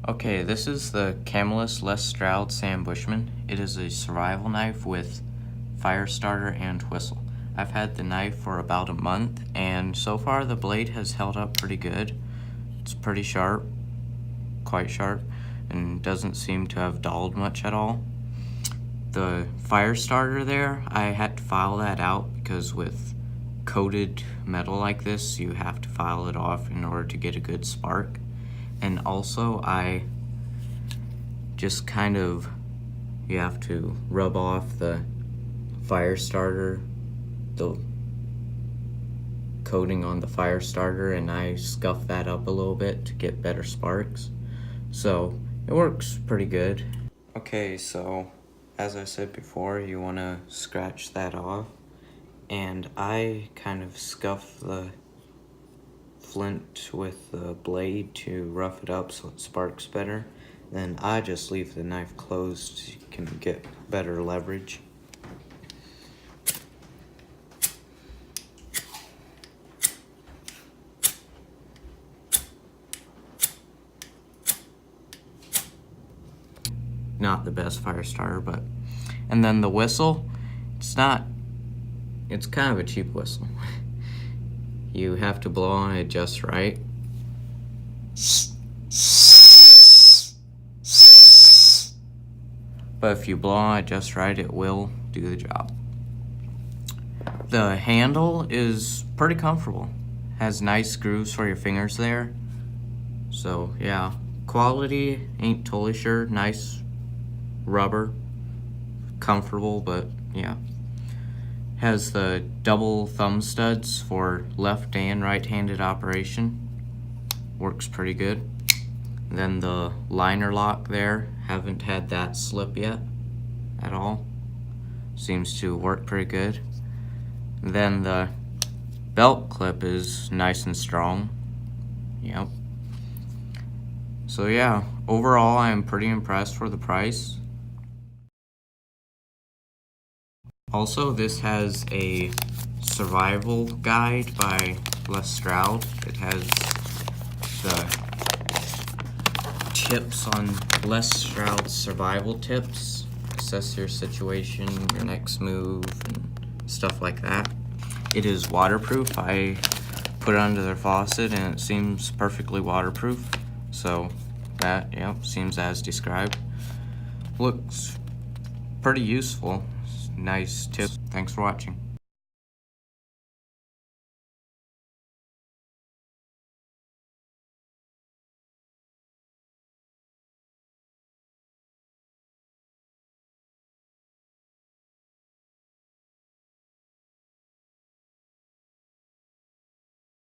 Okay, this is the Camillus Stroud Bushman. It is a survival knife with fire starter and whistle. I've had the knife for about a month, and so far the blade has held up pretty good. It's pretty sharp, quite sharp, and doesn't seem to have dulled much at all. The fire starter there, I had to file that out because with coated metal like this, you have to file it off in order to get a good spark. And also, I just you have to rub off the fire starter, the coating on the fire starter, and I scuff that up a little bit to get better sparks. So it works pretty good. Okay, so as I said before, you want to scratch that off, and I kind of scuff the flint with the blade to rough it up so it sparks better. Then I just leave the knife closed so you can get better leverage. Not the best fire starter, but and then the whistle, it's kind of a cheap whistle. You have to blow on it just right. But if you blow on it just right, it will do the job. The handle is pretty comfortable. Has nice grooves for your fingers there. So yeah, quality, ain't totally sure. Nice rubber, comfortable, but yeah. Has the double thumb studs for left and right-handed operation. Works pretty good. Then the liner lock there, haven't had that slip yet at all. Seems to work pretty good. Then the belt clip is nice and strong. Yep. So yeah, overall I'm pretty impressed for the price. Also, this has a survival guide by Stroud. It has the tips on Stroud's survival tips. Assess your situation, your next move, and stuff like that. It is waterproof. I put it under the faucet and it seems perfectly waterproof. So that, yep, seems as described. Looks pretty useful. Nice tip. Thanks for watching.